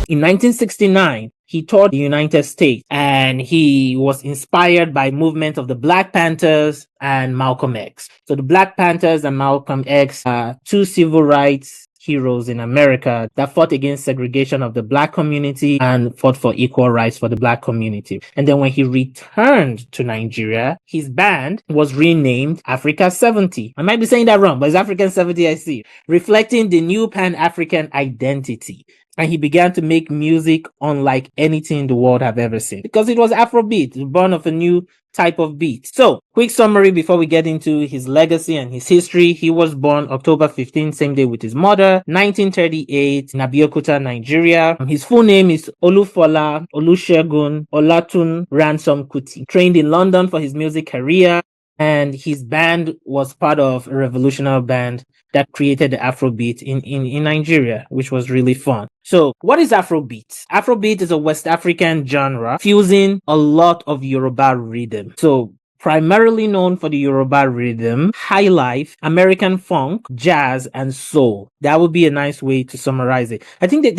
In 1969, he toured the United States and he was inspired by movement of the Black Panthers and Malcolm X. So the Black Panthers and Malcolm X are two civil rights heroes in America that fought against segregation of the Black community and fought for equal rights for the Black community. And then when he returned to Nigeria, his band was renamed Afrika 70. I might be saying that wrong, but it's African 70, I see, reflecting the new Pan-African identity. And he began to make music unlike anything the world have ever seen because it was Afrobeat, the born of a new type of beat. So, quick summary before we get into his legacy and his history. He was born October 15, same day with his mother, 1938, in Abeokuta, Nigeria. His full name is Olufola Olusegun Olatun Ransom Kuti. Trained in London for his music career, and his band was part of a revolutionary band that created the Afrobeat in Nigeria, which was really fun. So, what is Afrobeat? Afrobeat is a West African genre fusing a lot of Yoruba rhythm. So, primarily known for the Yoruba rhythm, high life, American funk, jazz, and soul. That would be a nice way to summarize it. I think that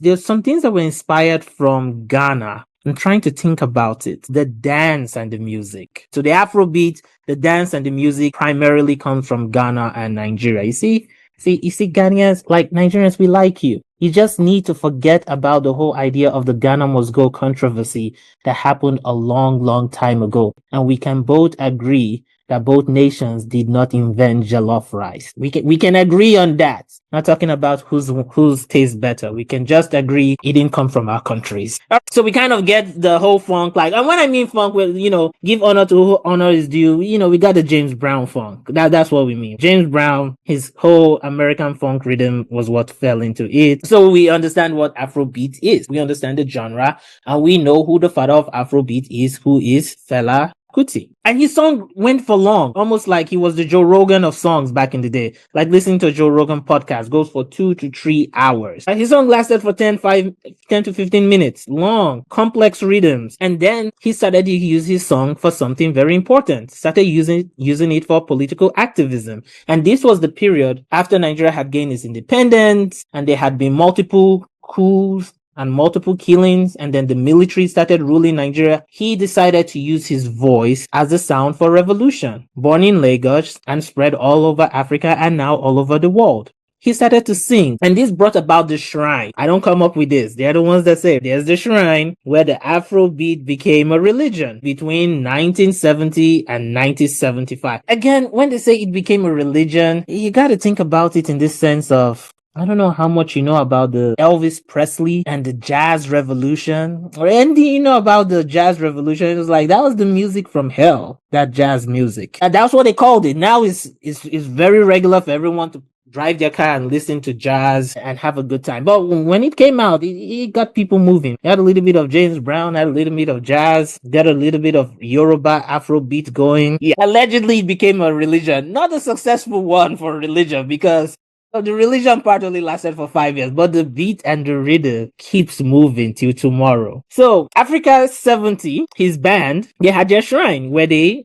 there's some things that were inspired from Ghana. I'm trying to think about it. The dance and the music. So the Afrobeat, the dance and the music primarily comes from Ghana and Nigeria. You see, Ghanaians, like Nigerians, we like you. You just need to forget about the whole idea of the Ghana must go controversy that happened a long, long time ago. And we can both agree that both nations did not invent jollof rice. We can agree on that. Not talking about whose tastes better. We can just agree it didn't come from our countries. So we kind of get the whole funk, like, and when I mean funk, well, give honor to who honor is due. We got the James Brown funk. That's what we mean. James Brown, his whole American funk rhythm was what fell into it. So we understand what Afrobeat is. We understand the genre, and we know who the father of Afrobeat is, who is Fela Kuti. And his song went for long, almost like he was the Joe Rogan of songs back in the day. Like listening to a Joe Rogan podcast goes for 2 to 3 hours. And his song lasted for 10 to 15 minutes, long, complex rhythms. And then he started to use his song for something very important. Started using it for political activism. And this was the period after Nigeria had gained its independence and there had been multiple coups and multiple killings, and then the military started ruling Nigeria. He decided to use his voice as a sound for revolution. Born in Lagos and spread all over Africa and now all over the world. He started to sing, and this brought about the Shrine. I don't come up with this. They're the ones that say there's the Shrine, where the Afrobeat became a religion between 1970 and 1975. Again, when they say it became a religion, you got to think about it in this sense of, I don't know how much you know about the Elvis Presley and the jazz revolution, or anything you know about the jazz revolution. It was like, that was the music from hell, that jazz music. And that's what they called it. Now it's very regular for everyone to drive their car and listen to jazz and have a good time. But when it came out, it got people moving. It had a little bit of James Brown, had a little bit of jazz, got a little bit of Yoruba Afrobeat going. Yeah. Allegedly it became a religion. Not a successful one for religion, because the religion part only lasted for 5 years, but the beat and the rhythm keeps moving till tomorrow. So Afrika 70, his band, they had their shrine where they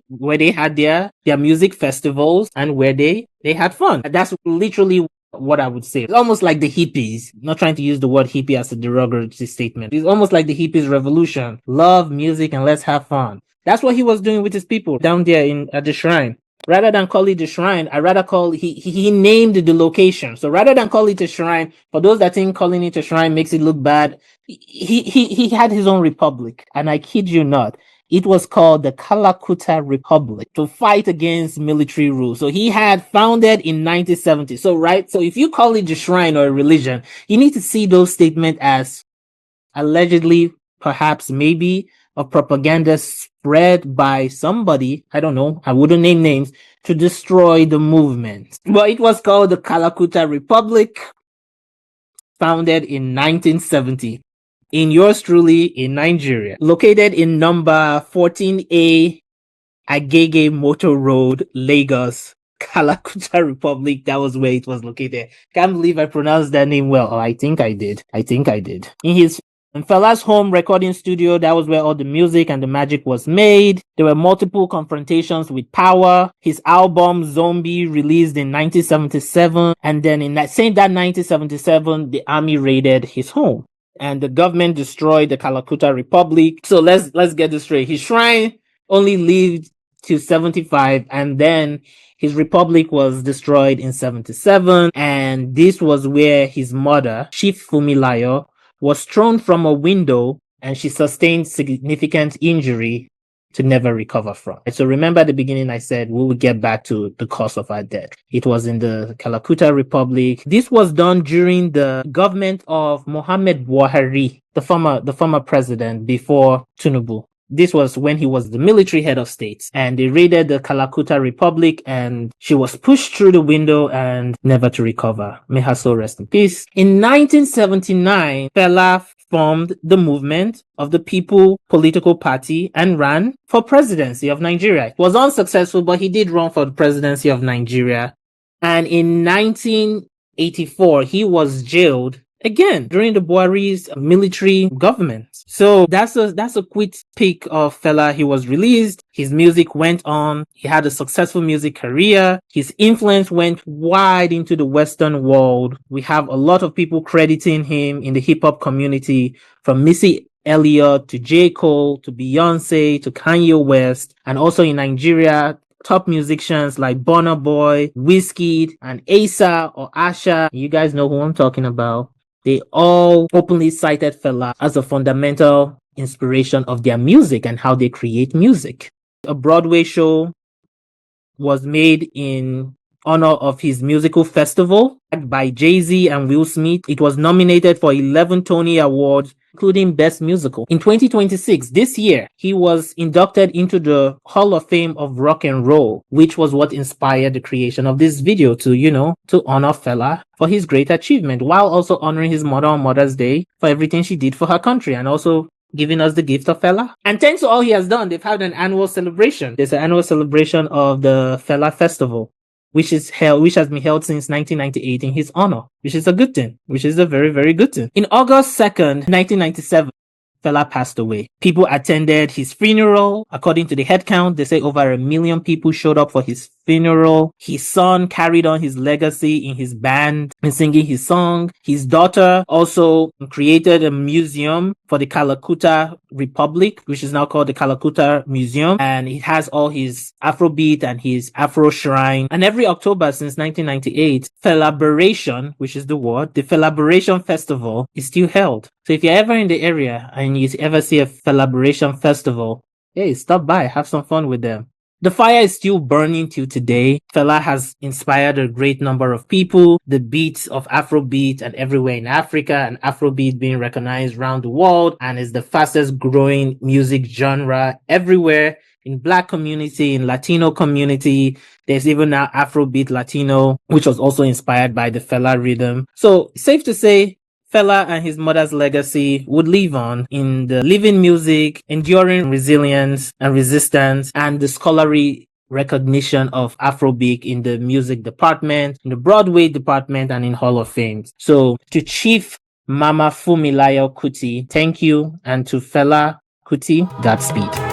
had their music festivals and where they had fun. That's literally what I would say. It's almost like the hippies. Not trying to use the word hippie as a derogatory statement. It's almost like the hippies revolution. Love music and let's have fun. That's what he was doing with his people down there at the shrine. Rather than call it the shrine, I rather call he named the location. So rather than call it a shrine, for those that think calling it a shrine makes it look bad, he had his own republic. And I kid you not, it was called the Kalakuta Republic to fight against military rule. So he had founded in 1970. So if you call it the shrine or a religion, you need to see those statements as allegedly, perhaps, maybe a propaganda spread by somebody, I don't know, I wouldn't name names, to destroy the movement. But it was called the Kalakuta Republic, founded in 1970, in yours truly, in Nigeria. Located in number 14A Agege Motor Road, Lagos, Kalakuta Republic. That was where it was located. Can't believe I pronounced that name well. Oh, I think I did. In Fela's home recording studio, that was where all the music and the magic was made. There were multiple confrontations with power. His album Zombie released in 1977. And then in that 1977, the army raided his home. and the government destroyed the Kalakuta Republic. So let's get this straight. His shrine only lived to 75, and then his republic was destroyed in 77, and this was where his mother, Chief Fumilayo, was thrown from a window, and she sustained significant injury to never recover from. So remember at the beginning I said we will get back to the cause of her death. It was in the Kalakuta Republic. This was done during the government of Mohammed Buhari, the former president before Tinubu. This was when he was the military head of state, and they raided the Kalakuta Republic, and she was pushed through the window and never to recover. May her soul rest in peace. In 1979, Fela formed the Movement of the People political party and ran for presidency of Nigeria. It was unsuccessful, but he did run for the presidency of Nigeria. And in 1984, he was jailed again during the Buhari's military government. So that's a quick peek of Fela. He was released. His music went on. He had a successful music career. His influence went wide into the Western world. We have a lot of people crediting him in the hip hop community, from Missy Elliott to J. Cole to Beyonce to Kanye West, and also in Nigeria, top musicians like Burna Boy, Wizkid, and Asa or Asha. You guys know who I'm talking about. They all openly cited Fela as a fundamental inspiration of their music and how they create music. A Broadway show was made in honor of his musical festival by Jay-Z and Will Smith. It was nominated for 11 Tony Awards, including Best Musical. In 2026, this year, he was inducted into the Hall of Fame of Rock and Roll, which was what inspired the creation of this video to honor Fela for his great achievement, while also honoring his mother on Mother's Day for everything she did for her country, and also giving us the gift of Fela. And thanks to all he has done, they've had an annual celebration. There's an annual celebration of the Fela Festival, which has been held since 1998 in his honor, which is a good thing, which is a very, very good thing. In August 2nd, 1997, Fela passed away. People attended his funeral. According to the head count, they say over 1 million people showed up for his funeral. His son carried on his legacy in his band and singing his song. His daughter also created a museum for the Kalakuta Republic, which is now called the Kalakuta Museum. And it has all his Afrobeat and his Afro Shrine. And every October since 1998, Felaboration, which is the word, the Felaboration Festival is still held. So if you're ever in the area and you ever see a Felaboration Festival, hey, stop by, have some fun with them. The fire is still burning till today. Fela has inspired a great number of people. The beats of Afrobeat and everywhere in Africa, and Afrobeat being recognized around the world, and is the fastest growing music genre everywhere. In Black community, in Latino community, there's even now Afrobeat Latino, which was also inspired by the Fela rhythm. So safe to say, Fela and his mother's legacy would live on in the living music, enduring resilience and resistance, and the scholarly recognition of Afrobeat in the music department, in the Broadway department, and in Hall of Fame. So to Chief Mama Fumilayo Kuti, thank you, and to Fela Kuti, Godspeed.